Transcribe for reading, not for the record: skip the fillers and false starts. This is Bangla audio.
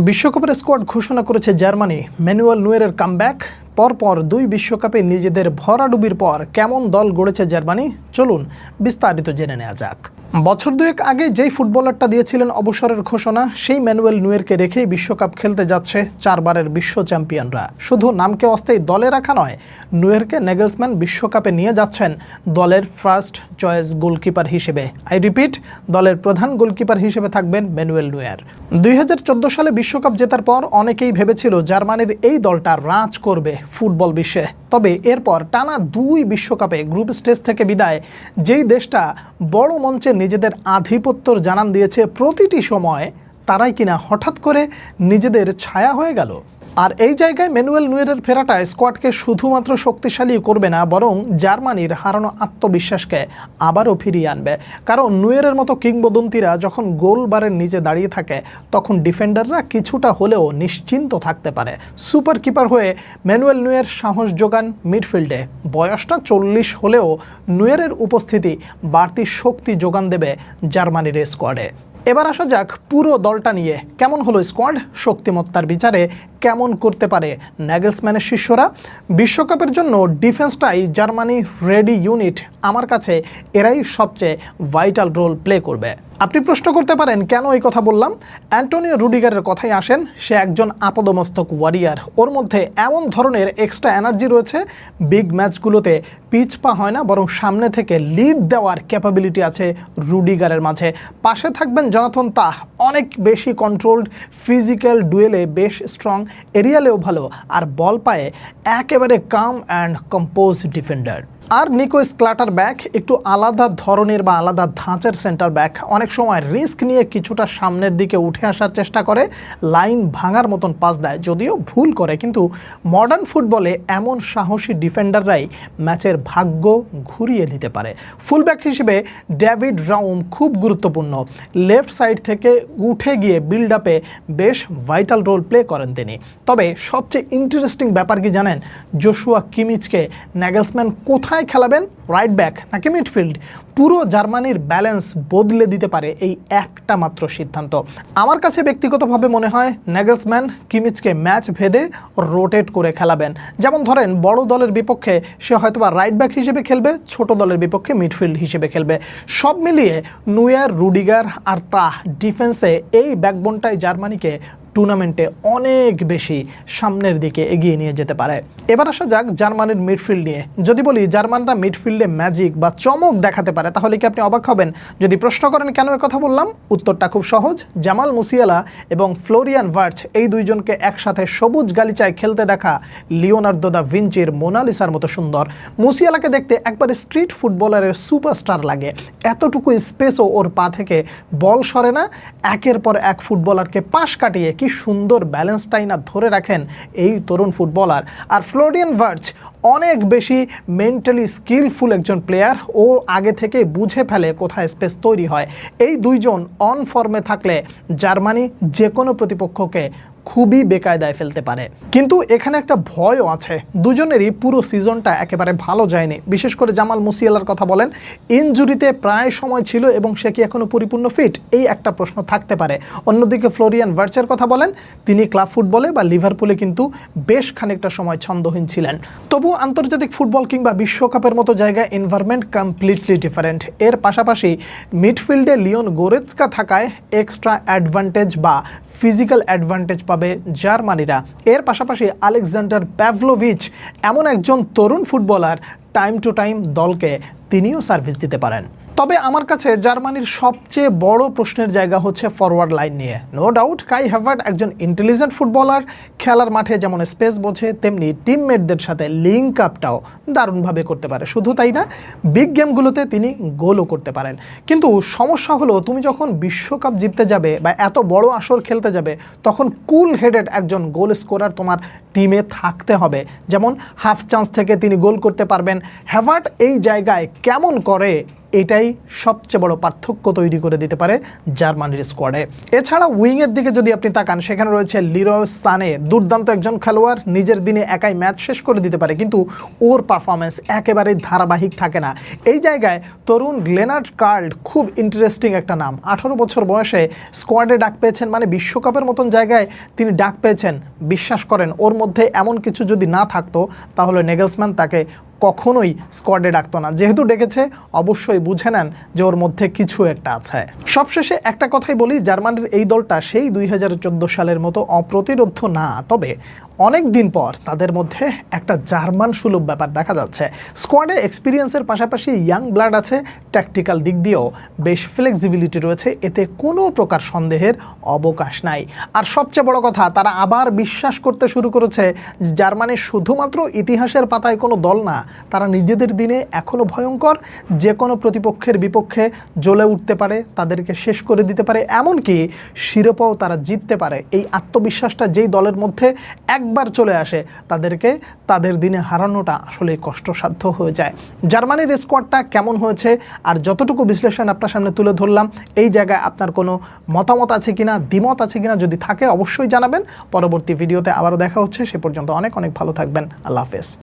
বিশ্বকাপের স্কোয়াড ঘোষণা করেছে জার্মানি। ম্যানুয়েল নুয়েরের কামব্যাক, পরপর দুই বিশ্বকাপে নিজেদের ভরাডুবির পর কেমন দল গড়েছে জার্মানি, চলুন বিস্তারিত জেনে নেওয়া যাক। বছর দুয়েক আগে যেই ফুটবলারটা দিয়েছিলেন অবসরের ঘোষণা, সেই ম্যানুয়েল নুয়েরকে রেখেই বিশ্বকাপ খেলতে যাচ্ছে চারবারের বিশ্ব চ্যাম্পিয়নরা। শুধু নামকে অস্থায়ী দলে রাখা নয়, নুয়েরকে নেগেলসম্যান বিশ্বকাপে নিয়ে যাচ্ছেন দলের ফার্স্ট চয়েস গোলকিপার হিসেবে। আই রিপিট, দলের প্রধান গোলকিপার হিসেবে থাকবেন ম্যানুয়েল নুয়ের। 2014 সালে বিশ্বকাপ জেতার পর অনেকেই ভেবেছিল জার্মানির এই দলটা রাজ করবে ফুটবল বিশ্বে। তবে এরপর টানা দুই বিশ্বকাপে গ্রুপ স্টেজ থেকে বিদায়, যেই দেশটা বড় মঞ্চে নিজেদের আধিপত্যর জানান দিয়েছে প্রতিটি সময়, তারাই কিনা হঠাৎ করে নিজেদের ছায়া হয়ে গেল। আর এই জায়গায় ম্যানুয়েল নুয়েরের ফেরাটা স্কোয়াডকে শুধুমাত্র শক্তিশালী করবে না, বরং জার্মানির হারানো আত্মবিশ্বাসকে আবারও ফিরিয়ে আনবে। কারণ নুয়েরের মতো কিংবদন্তিরা যখন গোলবারের নিচে দাঁড়িয়ে থাকে, তখন ডিফেন্ডাররা কিছুটা হলেও নিশ্চিন্ত থাকতে পারে। সুপার কিপার হয়ে ম্যানুয়েল নুয়ের সাহস যোগান মিডফিল্ডে। বয়সটা 40 হলেও নুয়েরের উপস্থিতি বাড়তি শক্তি যোগান দেবে জার্মানির স্কোয়াডে। এবার আসা যাক পুরো দলটা নিয়ে। কেমন হলো স্কোয়াড? শক্তিমত্তার বিচারে কেমন করতে পারে নেগেলসম্যানের শিষ্যরা? বিশ্বকাপের জন্য ডিফেন্সটাই জার্মানি রেডি ইউনিট। আমার কাছে এরাই সবচেয়ে ভাইটাল রোল প্লে করবে। আপনি প্রশ্ন করতে পারেন কেন এই কথা বললাম? অ্যান্টোনিও রুডিগারের কথাই আসেন। সে একজন আপদমস্তক ওয়ারিয়ার। ওর মধ্যে এমন ধরনের এক্সট্রা এনার্জি রয়েছে, বিগ ম্যাচগুলোতে পিছপা হয় না, বরং সামনে থেকে লিড দেওয়ার ক্যাপাবিলিটি আছে রুডিগারের মাঝে। পাশে থাকবেন জনাথন তাহ, অনেক বেশি কন্ট্রোলড, ফিজিক্যাল ডুয়েলে বেশ স্ট্রং, এরিয়ালেও ভালো, আর বল পায়ে একেবারে কাম অ্যান্ড কম্পোজ ডিফেন্ডার। আর নিকো স্ক্লাটার ব্যাক একটু আলাদা ধরনের বা আলাদা ধাঁচের সেন্টার ব্যাক। অনেক সময় রিস্ক নিয়ে কিছুটা সামনের দিকে উঠে আসার চেষ্টা করে, লাইন ভাঙার মতন পাস দেয়, যদিও ভুল করে। কিন্তু মডার্ন ফুটবলে এমন সাহসী ডিফেন্ডাররাই ম্যাচের ভাগ্য ঘুরিয়ে দিতে পারে। ফুলব্যাক হিসেবে ডেভিড রাউম খুব গুরুত্বপূর্ণ। লেফট সাইড থেকে উঠে গিয়ে বিল্ড আপে বেশ ভাইটাল রোল প্লে করেন তিনি। তবে সবচেয়ে ইন্টারেস্টিং ব্যাপার কি জানেন? জোশুয়া কিমিচকে নেগেলসম্যান কোথায় খেলাবেন, রাইট ব্যাক নাকি মিডফিল্ড? পুরো জার্মানির ব্যালেন্স বদলে দিতে পারে এই একটা মাত্র সিদ্ধান্ত। আমার কাছে ব্যক্তিগতভাবে মনে হয় নেগেলসম্যান কিমিচকে ম্যাচ ভেদে রোটেট করে খেলাবেন। যেমন ধরেন, বড় দলের বিপক্ষে সে হয়তোবা রাইট ব্যাক হিসেবে খেলবে, ছোট দলের বিপক্ষে মিডফিল্ড হিসেবে খেলবে। সব মিলিয়ে নুয়ার, রুডিগার আর তাহ ডিফেন্সে এই ব্যাকবোনটাই জার্মানিকে টুর্নামেন্টে অনেক বেশি সামনের দিকে এগিয়ে নিয়ে যেতে পারে। এবার আসা যাক জার্মানির মিডফিল্ড নিয়ে। যদি বলি জার্মানরা মিডফিল্ডে ম্যাজিক বা চমক দেখাতে পারে, তাহলে কি আপনি অবাক হবেন? যদি প্রশ্ন করেন কেন কথা বললাম, উত্তরটা খুব সহজ। জামাল মুসিয়ালা এবং ফ্লোরিয়ান ভার্চ, এই দুইজনকে একসাথে সবুজ গালিচায় খেলতে দেখা লিওনার্দো দা ভিঞ্চির মোনালিসার মতো সুন্দর। মুসিয়ালাকে দেখতে একবারে স্ট্রিট ফুটবলারের সুপারস্টার লাগে। এতটুকু স্পেসও ওর পা থেকে বল সরে না। একের পর এক ফুটবলারকে পাশ কাটিয়ে কি সুন্দর ব্যালেন্সটাই না ধরে রাখেন এই তরুণ ফুটবলার। আর ফ্লোরিয়ান ভার্চ অনেক বেশি মেন্টালি স্কিলফুল একজন প্লেয়ার। ও আগে থেকে বুঝে ফেলে কোথায় স্পেস তৈরি হয়। এই দুইজন অন ফর্মে থাকলে জার্মানি যে কোনো প্রতিপক্ষকে খুবই বেকায়দায় ফেলতে পারে। কিন্তু এখানে একটা ভয়ও আছে। দুজনেরই পুরো সিজনটা একেবারে ভালো যায়নি। বিশেষ করে জামাল মুসিয়ালার কথা বলেন, ইনজুরিতে প্রায় সময় ছিল এবং সে কি এখনও পরিপূর্ণ ফিট, এই একটা প্রশ্ন থাকতে পারে। অন্যদিকে ফ্লোরিয়ান ভার্চের কথা বলেন, তিনি ক্লাব ফুটবলে বা লিভারপুলে কিন্তু বেশ খানিকটা সময় ছন্দহীন ছিলেন। তবু আন্তর্জাতিক ফুটবল কিংবা বিশ্বকাপের মতো জায়গায় এনভায়রনমেন্ট কমপ্লিটলি ডিফারেন্ট। এর পাশাপাশি মিডফিল্ডে লিওন গোরেৎসকা থাকায় এক্সট্রা অ্যাডভান্টেজ বা ফিজিক্যাল অ্যাডভান্টেজ পাবে জার্মানিরা। এর পাশাপাশি আলেকজান্ডার প্যাভলোভিচ এমন একজন তরুণ ফুটবলার, টাইম টু টাইম দলকে তিনিও সার্ভিস দিতে পারেন। তবে আমার কাছে জার্মানির সবচেয়ে বড় প্রশ্নের জায়গা হচ্ছে ফরওয়ার্ড লাইন নিয়ে। নো ডাউট কাই হ্যাভার্ট একজন ইন্টেলিজেন্ট ফুটবলার। খেলার মাঠে যেমন স্পেস বোঝে, তেমনি টিমমেটদের সাথে লিঙ্ক আপটাও দারুণভাবে করতে পারে। শুধু তাই না, বিগ গেমগুলোতে তিনি গোলও করতে পারেন। কিন্তু সমস্যা হলো, তুমি যখন বিশ্বকাপ জিততে যাবে বা এত বড় আসর খেলতে যাবে, তখন কুল হেডেড একজন গোল স্কোরার তোমার টিমে থাকতে হবে। যেমন হাফ চান্স থেকে তিনি গোল করতে পারবেন। হ্যাভার্ট এই জায়গায় কেমন করে এটাই সবচেয়ে বড় পার্থক্য তৈরি করে দিতে পারে জার্মানির স্কোয়াডে। এছাড়া উইংয়ের দিকে যদি আপনি তাকান, সেখানে রয়েছে লিরয় সানে, দুর্দান্ত একজন খেলোয়াড়, নিজের দিনে একাই ম্যাচ শেষ করে দিতে পারে, কিন্তু ওর পারফরমেন্স একেবারেই ধারাবাহিক থাকে না। এই জায়গায় তরুণ গ্লেনার্ড কার্ল্ড খুব ইন্টারেস্টিং একটা নাম। 18 বছর বয়সে স্কোয়াডে ডাক পেয়েছেন, মানে বিশ্বকাপের মতন জায়গায় তিনি ডাক পেয়েছেন। বিশ্বাস করেন, ওর মধ্যে এমন কিছু যদি না থাকতো তাহলে নেগেলসম্যান তাকে কখনোই স্কোয়াডে ডাকতো না। যেহেতু ডেকেছে, অবশ্যই বুঝে নেন যে ওর মধ্যে কিছু একটা আছে। সবশেষে একটা কথাই বলি, জার্মানির এই দলটা সেই 2014 সালের মতো অপ্রতিরোধ্য না, তবে অনেক দিন পর তাদের মধ্যে একটা জার্মান সুলভ ব্যাপার দেখা যাচ্ছে। স্কোয়াডে এক্সপিরিয়েন্সের পাশাপাশি ইয়াং ব্লাড আছে, ট্যাকটিক্যাল দিক দিয়েও বেশ ফ্লেক্সিবিলিটি রয়েছে, এতে কোনো প্রকার সন্দেহের অবকাশ নাই। আর সবচেয়ে বড় কথা, তারা আবার বিশ্বাস করতে শুরু করেছে যে জার্মানি শুধুমাত্র ইতিহাসের পাতায় কোনো দল না, তারা নিজেদের দিনে এখনও ভয়ঙ্কর, যে কোনো প্রতিপক্ষের বিপক্ষে জ্বলে উঠতে পারে, তাদেরকে শেষ করে দিতে পারে, এমনকি শিরোপাও তারা জিততে পারে। এই আত্মবিশ্বাসটা যেই দলের মধ্যে একবার চলে আসে, তাদেরকে তাদের দিনে হারানোটা আসলে কষ্টসাধ্য হয়ে যায়। জার্মানির স্কোয়াডটা কেমন হয়েছে আর যতটুকু বিশ্লেষণ আপনার সামনে তুলে ধরলাম, এই জায়গায় আপনার কোনো মতামত আছে কিনা, দ্বিমত আছে কিনা, যদি থাকে অবশ্যই জানাবেন। পরবর্তী ভিডিওতে আবারও দেখা হচ্ছে, সে পর্যন্ত অনেক অনেক ভালো থাকবেন। আল্লাহ হাফেজ।